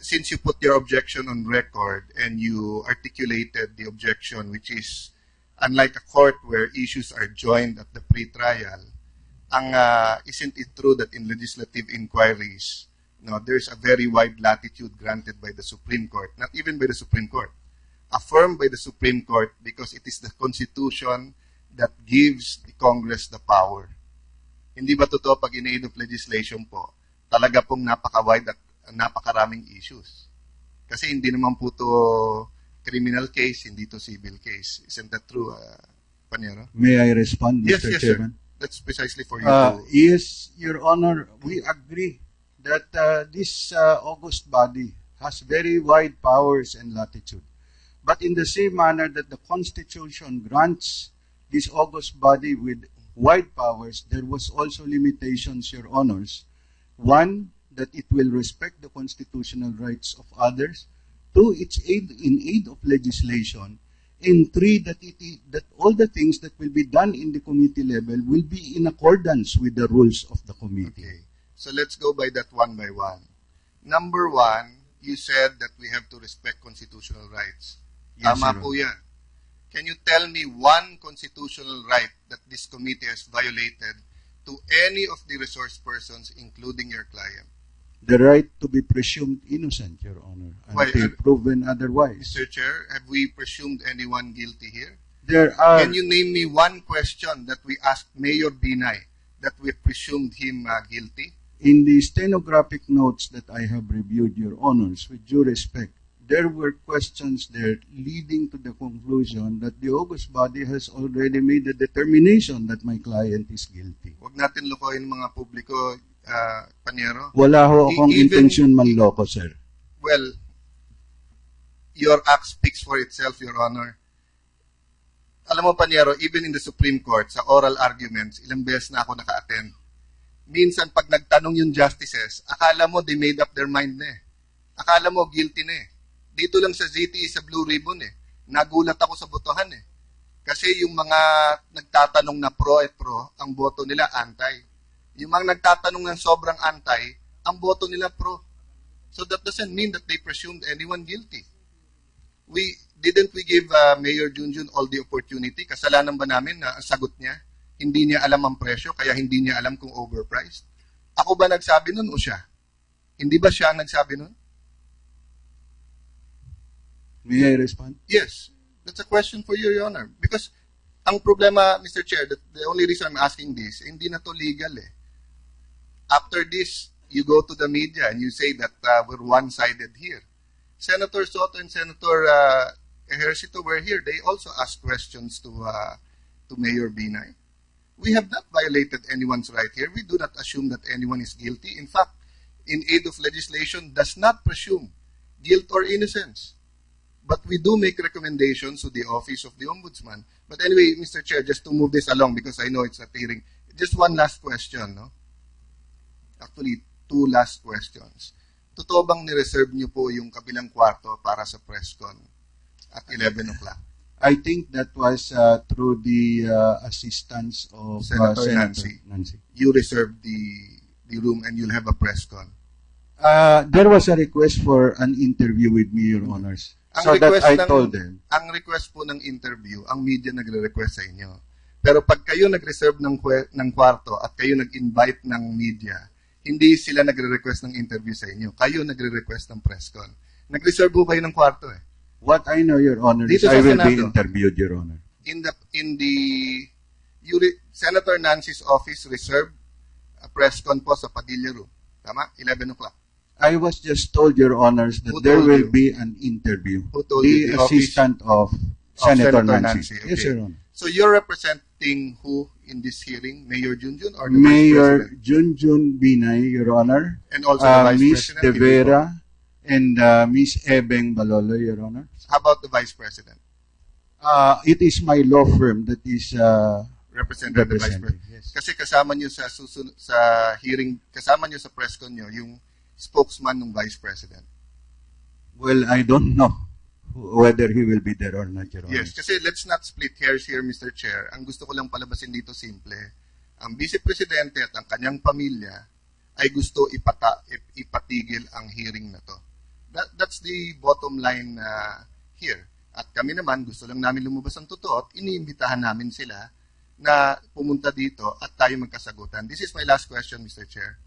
since you put your objection on record and you articulated the objection, which is unlike a court where issues are joined at the pre-trial, isn't it true that in legislative inquiries, there's a very wide latitude granted by the Supreme Court, not even by the Supreme Court, affirmed by the Supreme Court because it is the Constitution that gives the Congress the power. Hindi ba totoo pag in aid of legislation po, talaga pong napaka-wide at napakaraming issues? Kasi hindi naman po to criminal case, hindi to civil case. Isn't that true, Paniero? May I respond, Yes, Mr. yes, Chairman? sir. That's precisely for you to... Yes, Your Honor, we agree that this august body has very wide powers and latitude. But in the same manner that the Constitution grants this august body with wide powers, there was also limitations, Your Honors. One, that it will respect the constitutional rights of others. Two, it's in aid of legislation. And three, that all the things that will be done in the committee level will be in accordance with the rules of the committee. Okay. So let's go by that one by one. Number one, you said that we have to respect constitutional rights. Yes, Tama Your po Honor. yan. Can you tell me one constitutional right that this committee has violated to any of the resource persons, including your client? The right to be presumed innocent, Your Honor, Why, until proven otherwise. Mr. Chair, have we presumed anyone guilty here? There are... Can you name me one question that we asked Mayor Binay that we presumed him guilty? In the stenographic notes that I have reviewed, Your Honors, with due respect, there were questions there leading to the conclusion that the august body has already made a determination that my client is guilty. Huwag natin lokohin mga publiko, Paniero. Wala ho akong Even- intensyon manloko, sir. Well, your act speaks for itself, Your Honor. Alam mo, Paniero, even in the Supreme Court, sa oral arguments, ilang beses na ako naka-attend. Minsan, pag nagtanong yung justices, akala mo they made up their mind na eh. Akala mo guilty na eh. Dito lang sa ZTE sa Blue Ribbon eh. Nagulat ako sa botohan eh. Kasi yung mga nagtatanong na pro at pro, ang boto nila anti. Yung mga nagtatanong ng sobrang anti, ang boto nila pro. So that doesn't mean that they presumed anyone guilty. Didn't we give Mayor Junjun all the opportunity? Kasalanan ba namin na ang sagot niya? Hindi niya alam ang presyo, kaya hindi niya alam kung overpriced? Ako ba nagsabi nun o siya? Hindi ba siya ang nagsabi nun? May I respond? Yes. That's a question for you, Your Honor. Because ang problema, Mr. Chair, the only reason I'm asking this, hindi na to legal eh. After this, you go to the media and you say that we're one-sided here. Senator Soto and Senator Ejercito were here. They also asked questions to Mayor Binay. We have not violated anyone's right here. We do not assume that anyone is guilty. In fact, in aid of legislation does not presume guilt or innocence. But we do make recommendations to the Office of the Ombudsman. But anyway, Mr. Chair, just to move this along because I know it's a hearing, just one last question, no? Actually, two last questions. Totoo bang nireserve niyo po yung kabilang kwarto para sa press con at 11 o'clock? I think that was through the assistance of Senator Senator Nancy. You reserved the room and you'll have a press con. There was a request for an interview with me, Your Honors. Ang So that request I ng- told them. Ang request po ng interview, ang media nagre-request sa inyo. Pero pag kayo nag-reserve ng kwarto at kayo nag-invite ng media, hindi sila nagre-request ng interview sa inyo. Kayo nagre-request ng press con. Nag-reserve po kayo ng kwarto eh. What I know, Your Honor, is Dito sa I will be Senado. interviewed, Your Honor. Senator Nancy's office reserved a press con po sa Padilla Room. Tama? 11 o'clock. I was just told, Your Honors, that Who there told will you? be an interview. Who told the you? The office assistant of Senator Nancy. Okay. Yes, Your Honor. So you're representing who in this hearing? Mayor Junjun or the Vice Mayor President? Junjun Binay, Your Honor. And also the Vice Miss President? De Vera and Miss Ebeng Balolo, Your Honor. How about the Vice President? It is my law firm that is Representing the Vice representing. President. Yes. Kasi kasama nyo sa hearing, kasama nyo sa press con nyo, yung spokesman ng Vice President. Well, I don't know whether he will be there or not, Your Honor. Yes, kasi let's not split hairs here, Mr. Chair. Ang gusto ko lang palabasin dito simple. Ang Vice Presidente at ang kanyang pamilya ay gusto ipatigil ang hearing na to. That's the bottom line here. At kami naman, gusto lang namin lumabas ang totoo at iniimbitahan namin sila na pumunta dito at tayo magkasagutan. This is my last question, Mr. Chair.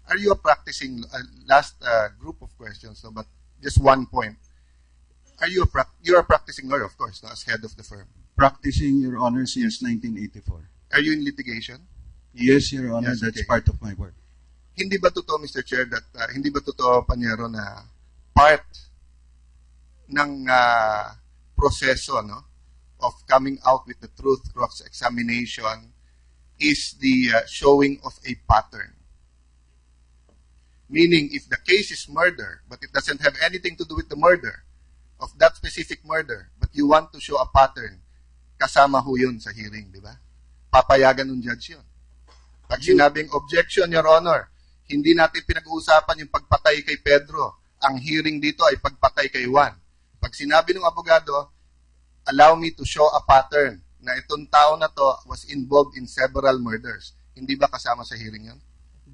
Are you a practicing, last group of questions, no, but just one point. You're a practicing lawyer, of course, no, as head of the firm. Practicing, Your Honor, since 1984. Are you in litigation? Yes, Your Honor, Yes, that's okay. part of my work. Hindi ba totoo, Mr. Chair, that hindi ba totoo, Panyero, na part ng proseso, no, of coming out with the truth cross-examination is the showing of a pattern? Meaning, if the case is murder, but it doesn't have anything to do with the murder of that specific murder, but you want to show a pattern, kasama ho yun sa hearing, di ba? Papayagan ng judge yun. Pag sinabing objection, Your Honor, hindi natin pinag-uusapan yung pagpatay kay Pedro. Ang hearing dito ay pagpatay kay Juan. Pag sinabi ng abogado, allow me to show a pattern na itong tao na to was involved in several murders. Hindi ba kasama sa hearing yun?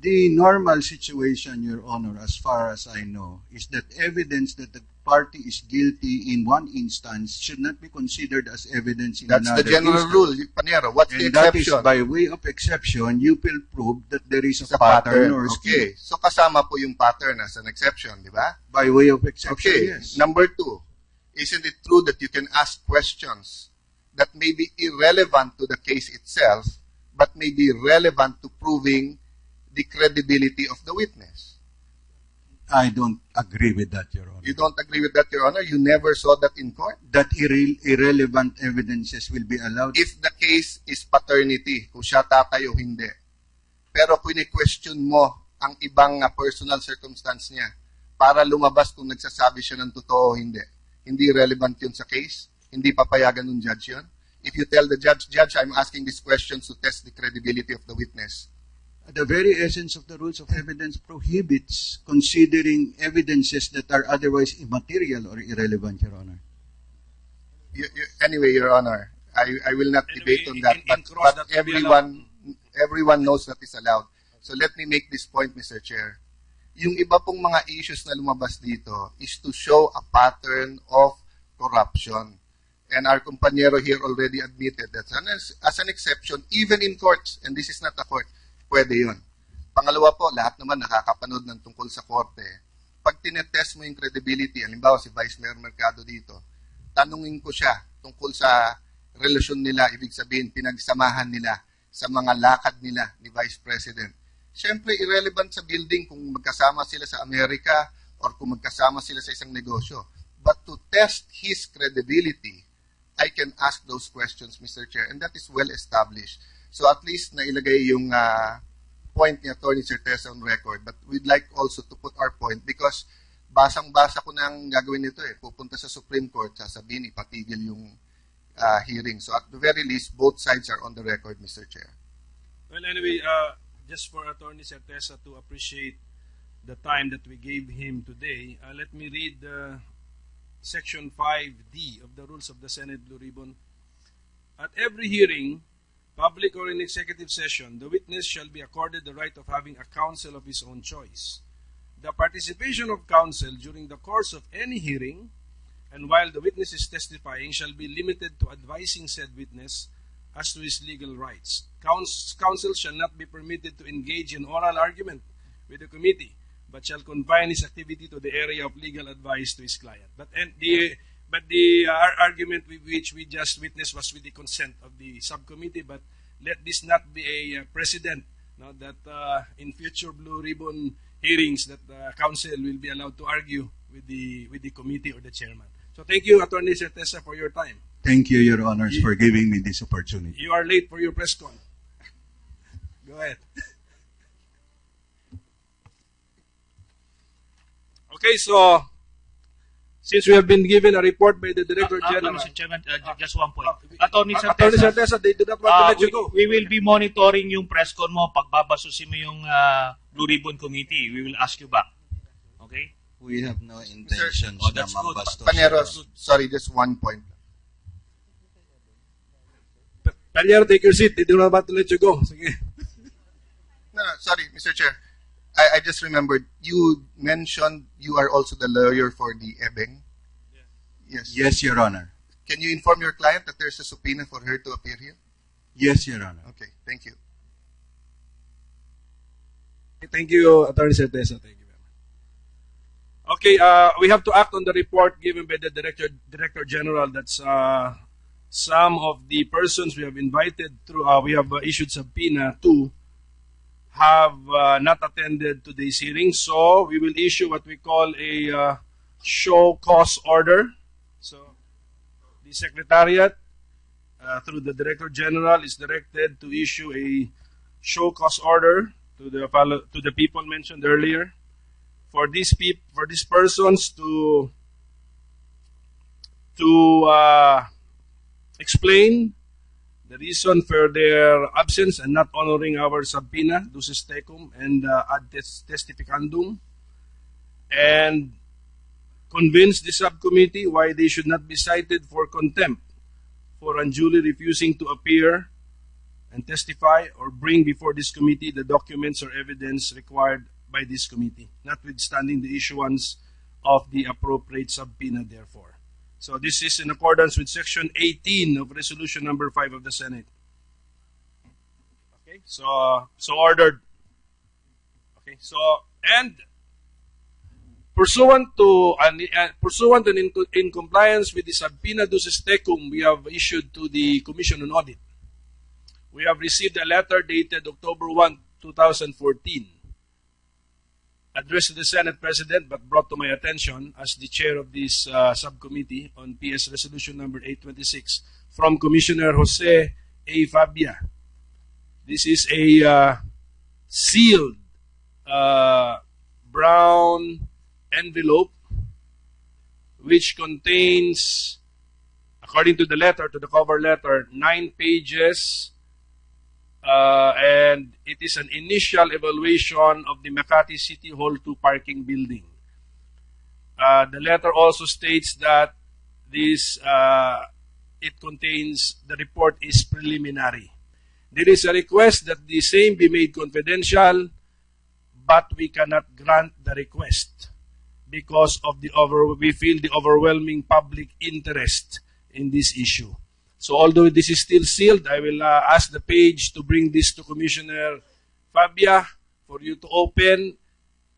The normal situation, Your Honor, as far as I know, is that evidence that the party is guilty in one instance should not be considered as evidence in That's another the general instance. rule, Panyero. What's the And that is exception? by way of exception, you will prove that there is a Sa pattern or Okay. scheme. So kasama po yung pattern as an exception, di ba? By way of exception, Okay. yes. Number two, isn't it true that you can ask questions that may be irrelevant to the case itself, but may be relevant to proving the credibility of the witness? I don't agree with that, Your Honor. You don't agree with that, Your Honor? You never saw that in court? That irrelevant evidences will be allowed. If the case is paternity, kung siya tatay o hindi. Pero kung question mo ang ibang personal circumstance niya para lumabas kung nagsasabi siya ng totoo o hindi, hindi relevant yun sa case? Hindi papayagan ng judge yun? If you tell the judge, I'm asking these questions to test the credibility of the witness. The very essence of the rules of evidence prohibits considering evidences that are otherwise immaterial or irrelevant, Your Honor. Anyway, Your Honor, I will not debate on that, in cross but that will be everyone knows that is allowed. So let me make this point, Mr. Chair. Yung iba pong mga issues na lumabas dito is to show a pattern of corruption. And our compañero here already admitted that as an exception, even in courts, and this is not a court, pwede yun. Pangalawa po, lahat naman nakakapanood ng tungkol sa korte. Pag tinetest mo yung credibility, halimbawa si Vice Mayor Mercado dito, tanungin ko siya tungkol sa relasyon nila, ibig sabihin, pinagsamahan nila sa mga lakad nila ni Vice President. Siyempre, irrelevant sa building kung magkasama sila sa Amerika or kung magkasama sila sa isang negosyo. But to test his credibility, I can ask those questions, Mr. Chair, and that is well established. So at least nailagay yung point ni Attorney Certeza on record, but we'd like also to put our point because basang-basa ko nang gagawin nito pupunta sa Supreme Court, sasabihin ipatigil yung hearing. So at the very least, both sides are on the record, Mr. Chair. Well, anyway, just for Attorney Certeza to appreciate the time that we gave him today, let me read Section 5D of the Rules of the Senate Blue Ribbon. At every hearing, public or in executive session, the witness shall be accorded the right of having a counsel of his own choice. The participation of counsel during the course of any hearing and while the witness is testifying shall be limited to advising said witness as to his legal rights. Counsel shall not be permitted to engage in oral argument with the committee, but shall confine his activity to the area of legal advice to his client. But the argument which we just witnessed was with the consent of the subcommittee, but let this not be a precedent that in future Blue Ribbon hearings that counsel will be allowed to argue with the committee or the chairman. So thank you, Attorney Certeza, for your time. Thank you, Your Honors, for giving me this opportunity. You are late for your press con. Go ahead. Okay, so since we have been given a report by the Director General, Mr. Chairman, just one point. Attorney Attorney Certeza, Certeza, they do not want to let you go. we will be monitoring yung press con mo. Pagbabasusin mo yung Blue Ribbon Committee, we will ask you back. Okay? We have no intentions Oh, na that's good. mambastos. Panero, sorry, just one point. Panyero, take your seat. They do not want to let you go. Sige. No, sorry, Mr. Chair. I just remembered, you mentioned you are also the lawyer for the Ebeng. Yes. Yes, Your Honor. Can you inform your client that there's a subpoena for her to appear here? Yes, Your Honor. Okay, thank you. Thank you, Attorney Certeza. Thank you very much. Okay, we have to act on the report given by the Director General. That's some of the persons we have invited through, we have issued subpoena to, have not attended today's hearing. So we will issue what we call a show cause order. So the Secretariat, through the Director General, is directed to issue a show cause order to the people mentioned earlier, for these persons to explain the reason for their absence and not honoring our subpoena, ducis tecum and ad testificandum, and convince the subcommittee why they should not be cited for contempt for unduly refusing to appear and testify or bring before this committee the documents or evidence required by this committee, notwithstanding the issuance of the appropriate subpoena, therefore. So this is in accordance with Section 18 of Resolution Number 5 of the Senate. Okay, so ordered. Okay, so, and pursuant and in compliance with the subpoena ducis tecum we have issued to the Commission on Audit, we have received a letter dated October 1, 2014, addressed to the Senate President but brought to my attention as the chair of this subcommittee on PS Resolution Number 826 from Commissioner Jose A. Fabia. This is a sealed brown envelope which contains, according to the letter, to the cover letter, 9 pages, and it is an initial evaluation of the Makati City Hall 2 parking building. The letter also states that this it contains, the report is preliminary. There is a request that the same be made confidential, but we cannot grant the request because of we feel the overwhelming public interest in this issue. So although this is still sealed, I will ask the page to bring this to Commissioner Fabia for you to open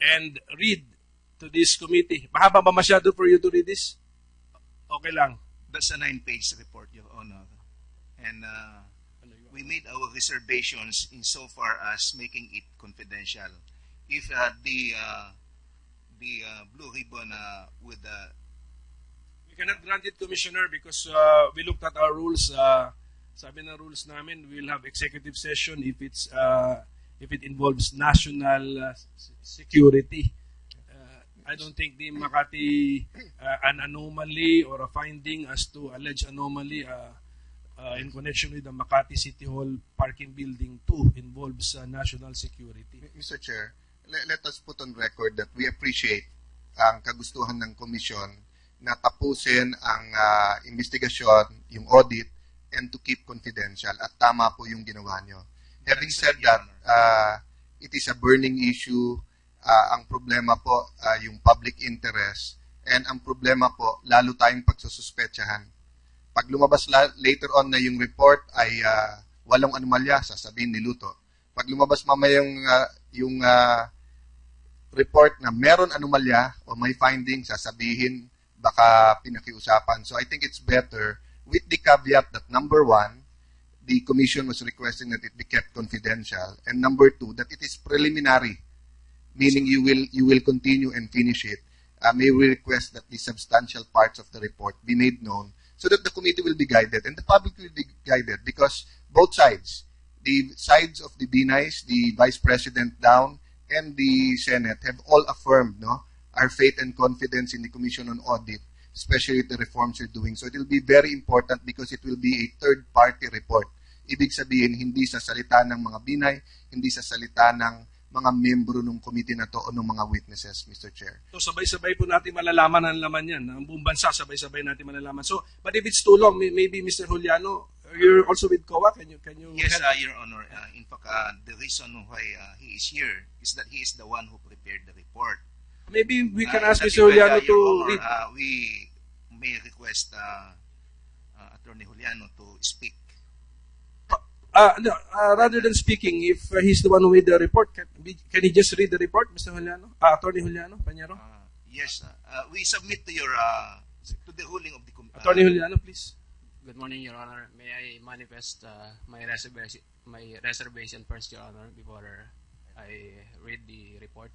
and read to this committee. Mahaba ba masyado for you to read this? Okay lang. That's a 9-page report, Your Honor. And we made our reservations insofar as making it confidential. If the blue ribbon would... We cannot grant it, Commissioner, because we looked at our rules. Sabi na rules namin, we'll have executive session if it involves national security. I don't think the Makati, an anomaly or a finding as to alleged anomaly in connection with the Makati City Hall parking building 2 involves national security. Mr. Chair, let us put on record that we appreciate ang kagustuhan ng komisyon na tapusin ang investigasyon, yung audit, and to keep confidential. At tama po yung ginawa nyo. Having said that, it is a burning issue. Ang problema po, yung public interest. And ang problema po, lalo tayong pagsususpetsahan. Pag lumabas later on na yung report ay walang anomalya, sasabihin niluto. Pag lumabas mamaya yung report na meron anomalya o may finding, sasabihin baka pinakiusapan. So I think it's better with the caveat that number 1, the commission was requesting that it be kept confidential, and number 2, that it is preliminary, meaning you will continue and finish it. May we request that the substantial parts of the report be made known so that the committee will be guided and the public will be guided, because both sides, the sides of the BNIs, the Vice President down, and the Senate have all affirmed our faith and confidence in the Commission on Audit, especially the reforms you're doing. So it will be very important because it will be a third-party report. Ibig sabihin, hindi sa salita ng mga BNI, hindi sa salita ng mga membro ng committee na to o ng mga witnesses, Mr. Chair. So sabay-sabay po natin malalaman ang laman yan. Ang buong bansa, sabay-sabay natin malalaman. So, but if it's too long, maybe Mr. Juliano, you're also with COA. Can you Yes, help? Your Honor. In fact, the reason why he is here is that he is the one who prepared the report. Maybe we can In ask that Mr. event, Juliano Your to Honor, read. we may request Attorney Juliano to speak. No, rather than speaking, if he's the one who made the report, can he just read the report, Mr. Juliano? Attorney Juliano Pañero? Yes, we submit to your to the ruling of the committee. Attorney Juliano, please. Good morning, Your Honor. May I manifest my reservation first, Your Honor, before I read the report?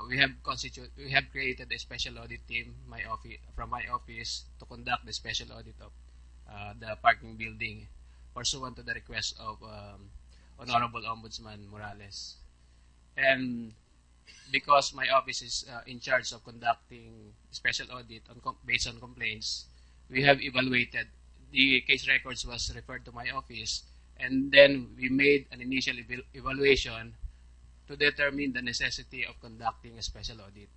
We have created a special audit team, from my office, to conduct the special audit of the parking building, pursuant to the request of Honorable Ombudsman Morales. And because my office is in charge of conducting special audit based on complaints, we have evaluated. The case records was referred to my office, and then we made an initial evaluation to determine the necessity of conducting a special audit.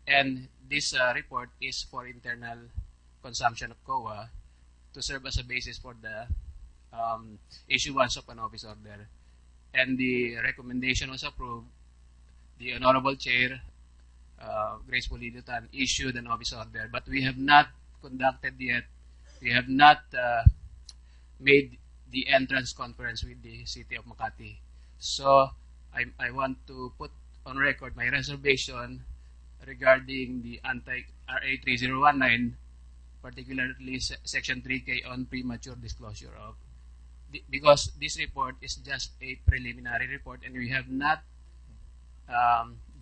And this report is for internal consumption of COA to serve as a basis for the issuance of an office order. And the recommendation was approved. The Honorable Chair, Grace Pulido-Tan, issued an office order, but we have not conducted yet. We have not made the entrance conference with the City of Makati. So I want to put on record my reservation regarding the anti-RA 3019, particularly Section 3K on premature disclosure of, because this report is just a preliminary report and we have not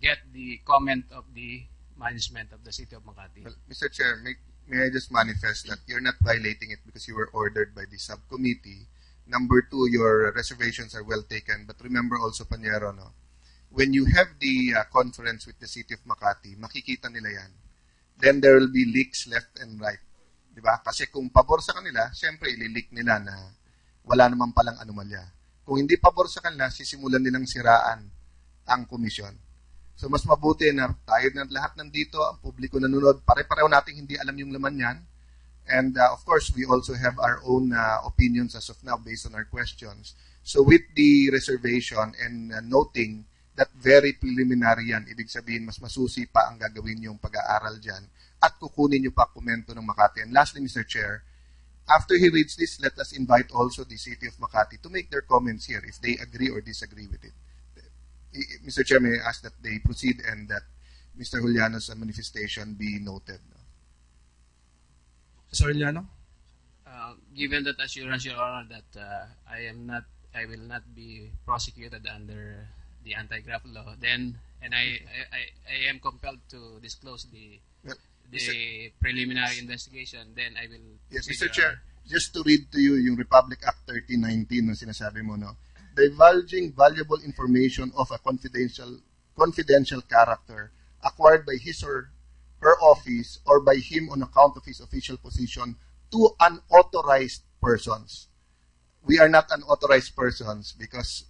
get the comment of the management of the City of Makati. Well, Mr. Chair, may I just manifest that you're not violating it because you were ordered by the subcommittee. Number two, your reservations are well taken. But remember also, Pañero, no, when you have the conference with the City of Makati, makikita nila yan. Then there will be leaks left and right. Diba? Kasi kung pabor sa kanila, syempre ilileak nila na wala naman palang anomalya. Kung hindi pabor sa kanila, sisimulan nilang siraan ang komisyon. So mas mabuti na tayo na lahat nandito, ang publiko nanonood, pare-pareho nating hindi alam yung laman yan. And of course, we also have our own opinions as of now based on our questions. So with the reservation and noting that very preliminary yan, ibig sabihin mas masusi pa ang gagawin yung pag-aaral dyan at kukunin nyo pa komento ng Makati. And lastly, Mr. Chair, after he reads this, let us invite also the City of Makati to make their comments here if they agree or disagree with it. Mr. Chair, may I ask that they proceed and that Mr. Juliano's manifestation be noted. Mr. Juliano? Given that assurance, Your Honor, that I will not be prosecuted under the anti-graft law, then, and I am compelled to disclose the preliminary investigation, then I will. Yes, Mr. Chair, just to read to you yung Republic Act 1319 na sinasabi mo, no? Divulging valuable information of a confidential character acquired by his or her office or by him on account of his official position to unauthorized persons. We are not unauthorized persons because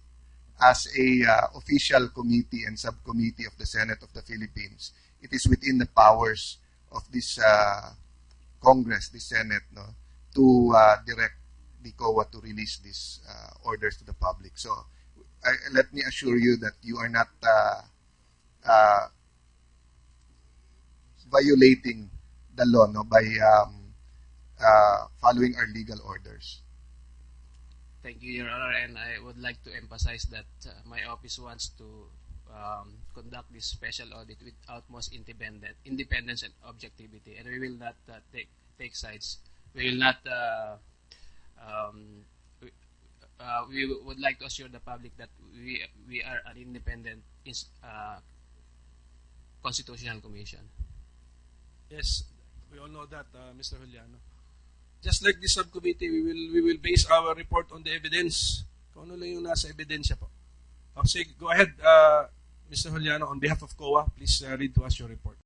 as a official committee and subcommittee of the Senate of the Philippines, it is within the powers of this Congress, the Senate, no, to direct the COA to release these orders to the public. So let me assure you that you are not violating the law, no, by following our legal orders. Thank you, Your Honor, and I would like to emphasize that my office wants to conduct this special audit with utmost independence and objectivity, and we will not take sides. We will not. We would like to assure the public that we are an independent constitutional commission. Yes, we all know that, Mr. Juliano. Just like the subcommittee, we will base our report on the evidence. Kung ano lang yung nasa ebidensya po. So, go ahead, Mr. Juliano, on behalf of COA, please read to us your report.